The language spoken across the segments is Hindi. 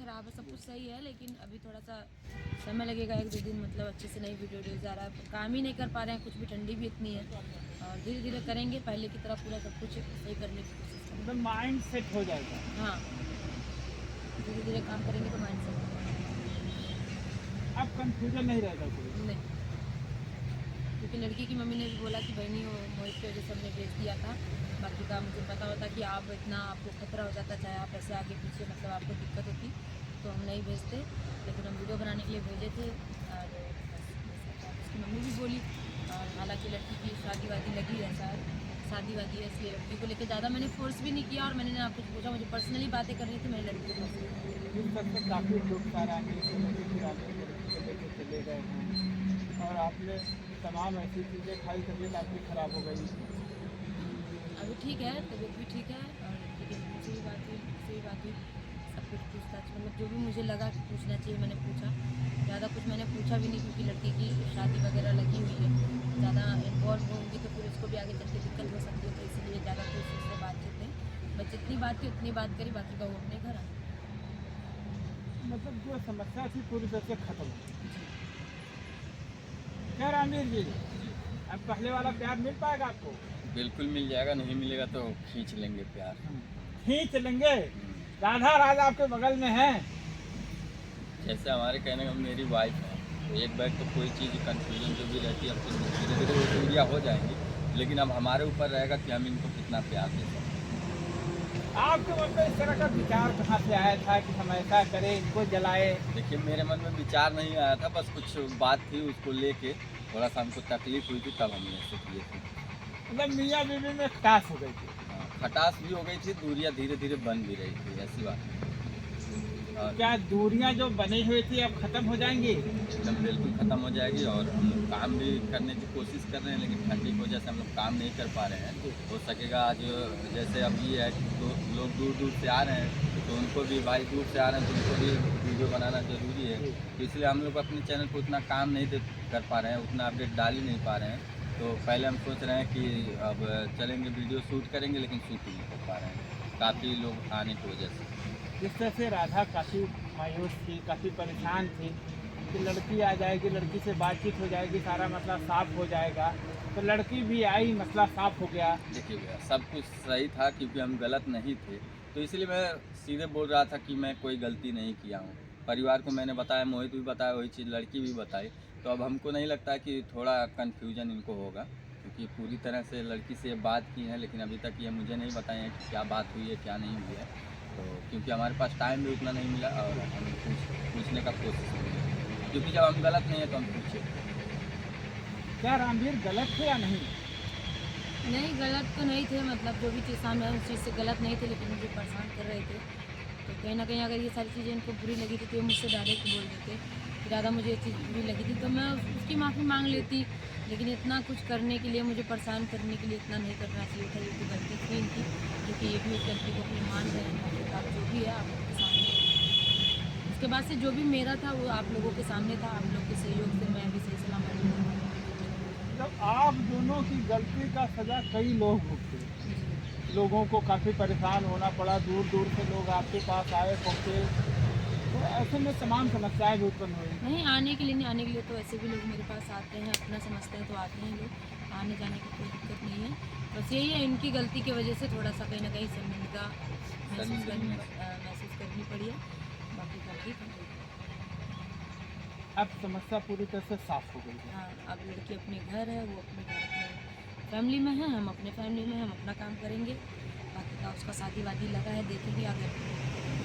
ख़राब है, सब कुछ सही है, लेकिन अभी थोड़ा सा समय लगेगा, 1-2 दिन, मतलब अच्छे से नई वीडियो आ रहा है, काम ही नहीं कर पा रहे हैं कुछ भी, ठंडी भी इतनी है, और धीरे धीरे करेंगे, पहले की तरह पूरा सब कुछ सही करने की कोशिश करेंगे। मतलब माइंड सेट हो जाएगा। हाँ, धीरे धीरे काम करेंगे तो माइंड सेट हो अब कंफ्यूजन नहीं रहेगा कोई। जाएगा। नहीं, क्योंकि लड़की की मम्मी ने भी बोला कि बहनी वो मोहित की वजह से हमने भेज दिया था, बाकी का मुझे पता होता कि आप इतना आपको खतरा हो जाता, चाहे आप ऐसे आगे पीछे मतलब आपको दिक्कत होती तो हम नहीं भेजते, लेकिन हम वीडियो बनाने के लिए भेजे थे। और बस उसकी मम्मी भी बोली, और हालांकि लड़की की शादी वादी लगी है, शादी वादी है, इसलिए लड़की को लेकर ज़्यादा मैंने फोर्स भी नहीं किया, और मैंने ना कुछ पूछा, मुझे पर्सनली बातें करनी थी, मैंने लड़की को इन सब से काफ़ी दुख सारा फिर आपने लड़की को लेके चले गए हैं और आपने तमाम ऐसी चीज़ें खाई, तबीयत आपकी ख़राब हो गई। अभी ठीक है, तबीयत भी ठीक है, और लड़की की मुझसे भी बात हुई, सब कुछ पूछताछ, मतलब जो भी मुझे लगा कि पूछना चाहिए मैंने पूछा, ज़्यादा कुछ मैंने पूछा भी नहीं, क्योंकि लड़की की शादी वगैरह लगी हुई है, ज़्यादा इन्वॉल्व होंगी तो फिर उसको भी आगे चल के दिक्कत हो सकती है, तो इसीलिए ज़्यादा कुछ उससे बातचीत नहीं, बस जितनी बात थी उतनी बात करी, बाकी का वो अपने घर आ। मतलब जो समस्या थी पूरी तरह से खत्म हो गई। क्या रामवीर जी, अब पहले वाला प्यार मिल पाएगा आपको? बिल्कुल मिल जाएगा, नहीं मिलेगा तो खींच लेंगे प्यार। खींच लेंगे। राधा राधा आपके बगल में है। जैसे हमारे कहने का मेरी वाइफ है, तो एक बार तो कोई चीज़ कन्फ्यूजन जो भी रहती है अब तो धीरे धीरे वो दूरियाँ हो जाएंगी, लेकिन अब हमारे ऊपर रहेगा कि हम इनको कितना प्यार दे सकते हैं। आपके मन में इस तरह का विचार कहाँ से आया था कि हम ऐसा करें, इनको जलाए? देखिए मेरे मन में विचार नहीं आया था, बस कुछ बात थी उसको लेके थोड़ा सा हमको तकलीफ हुई थी, तब हमने ऐसे किए थे। मतलब मियाँ बीवी में खटास हो गई थी। हाँ, खटास भी हो गई थी, दूरियाँ धीरे धीरे बन भी रही थी, ऐसी बात है। और क्या दूरियां जो बनी हुई थी अब खत्म हो जाएंगी? एकदम बिल्कुल ख़त्म हो जाएगी, और हम लोग काम भी करने की कोशिश कर रहे हैं, लेकिन ठंडी की वजह से हम लोग काम नहीं कर पा रहे हैं। हो सकेगा आज जैसे अभी है तो लोग दूर दूर से आ रहे हैं, तो उनको भी भाई दूर से आ रहे हैं तो उनको भी वीडियो बनाना ज़रूरी है, तो इसलिए हम लोग अपने चैनल पर उतना काम नहीं कर पा रहे हैं, उतना अपडेट डाल ही नहीं पा रहे हैं। तो पहले हम सोच रहे हैं कि अब चलेंगे वीडियो शूट करेंगे, लेकिन शूट नहीं कर पा रहे हैं काफ़ी लोग आने की वजह से। जिस तरह से राधा काफ़ी मायूस थी, काफ़ी परेशान थी कि लड़की आ जाएगी, लड़की से बातचीत हो जाएगी, सारा मसला साफ हो जाएगा, तो लड़की भी आई, मसला साफ हो गया। देखिए भैया सब कुछ सही था, क्योंकि हम गलत नहीं थे, तो इसलिए मैं सीधे बोल रहा था कि मैं कोई गलती नहीं किया हूँ। परिवार को मैंने बताया, मोहित भी बताया, वही चीज़ लड़की भी बताई, तो अब हमको नहीं लगता कि थोड़ा कन्फ्यूजन इनको होगा, क्योंकि पूरी तरह से लड़की से बात की है, लेकिन अभी तक ये मुझे नहीं बताए हैं कि क्या बात हुई है क्या नहीं हुई है, तो क्योंकि हमारे पास टाइम भी उतना नहीं मिला, और हम पूछने का कोशिश की, क्योंकि जब हम गलत नहीं है तो हम पूछे। क्या रामवीर गलत थे या नहीं? नहीं, गलत तो नहीं थे, मतलब जो भी चीज़ सामने है उस चीज़ से गलत नहीं थे, लेकिन मुझे परेशान कर रहे थे, तो कहीं ना कहीं अगर ये सारी चीज़ें इनको बुरी लगी थी तो ये मुझसे डायरेक्ट बोल देते कि दादा मुझे ये चीज़ बुरी लगी थी, तो मैं उसकी माफ़ी मांग लेती, लेकिन इतना कुछ करने के लिए, मुझे परेशान करने के लिए इतना नहीं करना चाहिए था, ये तो गलती थी इनकी, क्योंकि ये भी उस गलती को अपनी मान रहे हैं, आप जो भी है आप लोग के सामने, उसके बाद से जो भी मेरा था वो आप लोगों के सामने था, आप लोग के सहयोग से मैं भी सही सलामत हूँ। जब आप दोनों की गलती का सजा कई लोग भुगते, लोगों को काफ़ी परेशान होना पड़ा, दूर दूर से लोग आपके पास आए, पहुँचे, तो ऐसे में तमाम समस्याएं भी उत्पन्न हुई। नहीं, आने के लिए नहीं, आने के लिए तो ऐसे भी लोग मेरे पास आते हैं, अपना समझते हैं तो आते हैं लोग, आने जाने की कोई दिक्कत नहीं है, बस यही है इनकी गलती की वजह से थोड़ा सा कहीं ना कहीं शर्मिंदा महसूस करनी पड़ी है, बाकी का ठीक है। अब समस्या पूरी तरह से साफ हो गई है। हाँ, अब लड़की अपने घर है, वो अपने घर अपने फैमिली में है, हम अपने फैमिली में हैं, हम अपना काम करेंगे, बाकी का उसका शादी वादी लगा है, देखेंगे अगर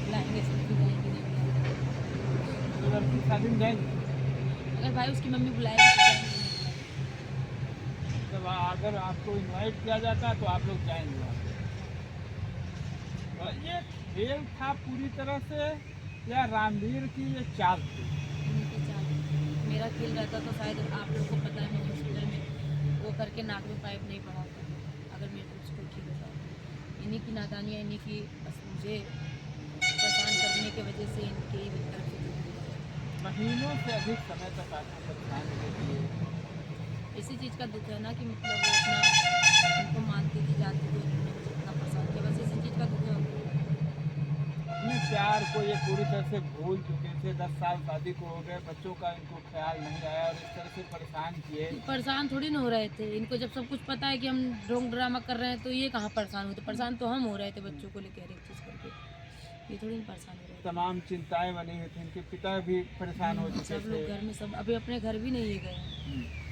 बुलाएंगे सब भी जाएंगे, नहीं बुलाएंगे तो लड़की शादी में जाएंगे। अगर भाई उसकी मम्मी बुलाएगी तो जाएंगे, नहीं बुलाएंगे। जब अगर आपको इनवाइट किया जाता है तो आप लोग जाएंगे वहाँ पे। तो ये खेल था पूरी तरह से या रामवीर की ये चाल थी? उनके चाल मेरा खेल रहता तो शायद आप लोग को पता है, मैं हॉस्पिटल में वो करके नाक में पाइप नहीं पड़ा होता, अगर मेरे को उसको ठीक होता है, इन्हीं की नादानियाँ, इन्हीं की बस मुझे परेशान करने की वजह से इनके ही तरफ से महीनों से अधिक समय तक आपको परेशान रहती है। इसी चीज़ का दुख है ना, कि मतलब वो अपना उनको मानती थी, जाती थी, उन्होंने मुझे इतना परेशान किया, बस इसी चीज़ का दुख है। अपने प्यार को ये पूरी तरह से भूल चुके थे। 10 साल शादी को हो गए, बच्चों का इनको ख्याल नहीं आया और इस तरह से परेशान किए। परेशान थोड़ी ना हो रहे थे, इनको जब सब कुछ पता है कि हम ड्रोंग ड्रामा कर रहे हैं तो ये कहाँ परेशान होते, परेशान तो हम हो रहे थे बच्चों को लेकर हर एक चीज़ करके, ये थोड़ी ना परेशान हो रहे तमाम चिंताएं बनी हुई थी, इनके पिता भी परेशान हो थे। चुके सब लोग थे। घर में सब अभी अपने घर भी नहीं गए हैं।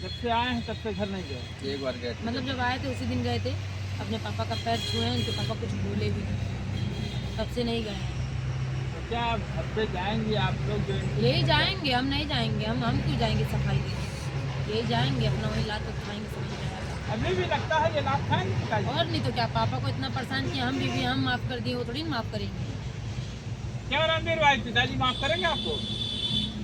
जब से आए हैं तब से घर नहीं गए। एक बार गए थे मतलब जब आए थे उसी दिन गए थे, अपने पापा का पैर छुए हैं, उनके पापा कुछ बोले भी नहीं, तब से नहीं गए हैं। तो क्या आप घर पे जाएंगे आप लोग जो यही जाएंगे, हम नहीं जाएंगे, हम क्यों जाएंगे सफाई देने, यही जाएंगे अपना वही लात खाएंगे समझ में आएगा। अभी भी लगता है ये लाभ खाएंगे पिताजी? और नहीं तो क्या, पापा को इतना परेशान किया, हम भी हम माफ़ कर दिए, वो थोड़ी ना माफ़ करेंगे। क्यों रणवीर भाई, पिताजी माफ करेंगे आपको?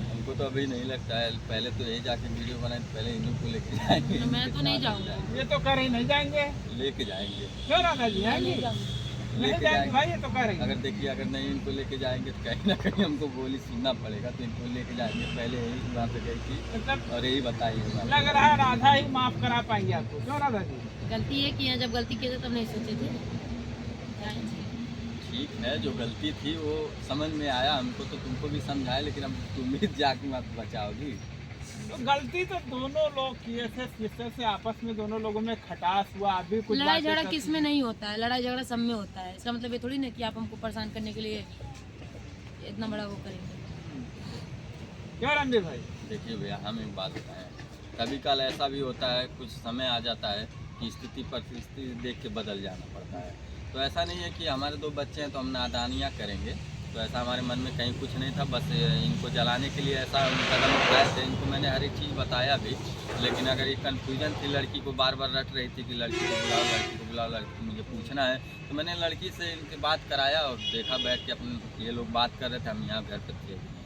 हमको तो अभी नहीं लगता है, पहले तो यही जाके वीडियो बनाए, पहले इन्हीं को लेके जाएंगे। मैं तो नहीं जाऊँगा, ये तो कह रही नहीं जाएंगे। लेके जाएंगे, क्यों राधा जी मैं आएंगे? नहीं जाऊँगा। नहीं लेके जाएंगे जाएंगे। भाई, ये तो कह रही अगर देखिए, अगर नहीं इनको लेके जाएंगे तो कहीं ना कहीं हमको बोली सुनना पड़ेगा, तो इनको लेके जाएंगे। पहले यही वहाँ पे गई थी मतलब और यही बताइए। लग रहा है राधा ही माफ करा पाएंगे आपको। क्यों राधा जी? गलती ये किया, जब गलती किए थे तब नहीं सोचे थे। ठीक है, जो गलती थी वो समझ में आया हमको, तो तुमको भी समझाया, लेकिन अब तुम भी जाके मत बचाओगी। तो गलती तो दोनों लोग किए थे, किस तरह से आपस में दोनों लोगों में खटास हुआ। अभी कुछ लड़ाई बातें झगड़ा करती किस में नहीं होता है, लड़ाई झगड़ा सब में होता है। इसका मतलब ये थोड़ी ना कि आप हमको परेशान करने के लिए इतना बड़ा वो करेंगे। क्यों रणवीर भाई? देखिए भैया, हम एक बात बताएं, कभी कल ऐसा भी होता है, कुछ समय आ जाता है कि स्थिति परिस्थिति देख के बदल जाना पड़ता है। तो ऐसा नहीं है कि हमारे 2 बच्चे हैं तो हम नादानियाँ करेंगे, तो ऐसा हमारे मन में कहीं कुछ नहीं था। बस इनको जलाने के लिए ऐसा कदम उठाए थे, इनको मैंने हर एक चीज़ बताया भी। लेकिन अगर ये कन्फ्यूजन थी, लड़की को बार बार रट रही थी कि लड़की को बुलाओ, लड़की को बुलाओ, लड़की को मुझे पूछना है, तो मैंने लड़की से इनकी बात कराया और देखा बैठ के अपने, ये लोग बात कर रहे थे, हम यहाँ घर पर थे भी नहीं।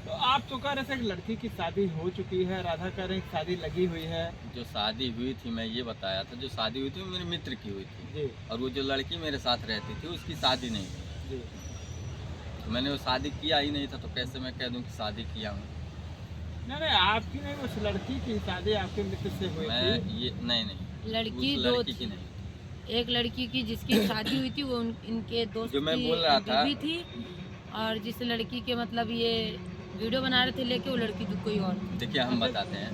तो आप तो कह रहे थे कि लड़की की शादी हो चुकी है, राधा कह रहे हैं शादी लगी हुई है। जो शादी हुई थी, मैं ये बताया था, जो शादी हुई थी वो मेरे मित्र की हुई थी, जी और वो जो लड़की मेरे साथ रहती थी उसकी शादी नहीं हुई। जी। तो मैंने वो शादी किया ही नहीं था, तो कैसे मैं कह दूं कि शादी किया हूँ? नहीं नहीं, आपकी नहीं, उस लड़की की शादी आपके मित्र से हुई मैं थी। ये नहीं, लड़की उस 2 लड़की की थी, नहीं। एक लड़की की जिसकी शादी हुई थी वो इनके दोस्त जो मैं की बोल रहा था, बीवी थी, और जिस लड़की के मतलब ये वीडियो बना रहे थे लेके, वो लड़की तो कोई और थी। देखिए हम बताते हैं,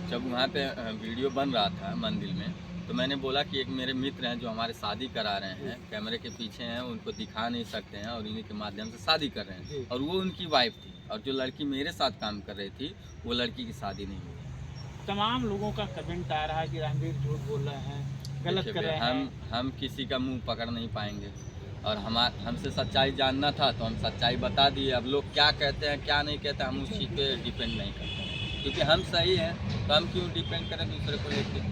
जब वहाँ पे वीडियो बन रहा था मंदिर में, तो मैंने बोला कि एक मेरे मित्र हैं जो हमारे शादी करा रहे हैं, कैमरे के पीछे हैं, उनको दिखा नहीं सकते हैं और इन्हीं के माध्यम से शादी कर रहे हैं, और वो उनकी वाइफ थी, और जो लड़की मेरे साथ काम कर रही थी वो लड़की की शादी नहीं हुई। तमाम लोगों का कमेंट आ रहा है कि रणवीर झूठ बोल रहे हैं, गलत देखिए कर रहे भैया, हैं। हम किसी का मुंह पकड़ नहीं पाएंगे, और हमसे सच्चाई जानना था तो हम सच्चाई बता दिए। अब लोग क्या कहते हैं क्या नहीं कहते, हम उस चीज़ पे डिपेंड नहीं करते हैं, क्योंकि हम सही हैं तो हम क्यों डिपेंड करें दूसरे को लेके।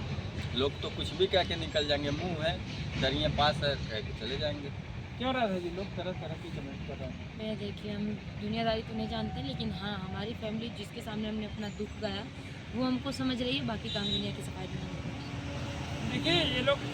लोग तो कुछ भी कह के निकल जाएंगे, मुंह है, दरिया पास है, कह के चले जाएंगे। क्यों राधा जी, लोग तरह तरह की कमेंट कर रहे हैं। मैं देखिए, हम दुनियादारी तो नहीं जानते, लेकिन हाँ हमारी फैमिली जिसके सामने हमने अपना दुख गाया वो हमको समझ रही है, बाकी काम दुनिया की सफाई नहीं। देखिए ये लोग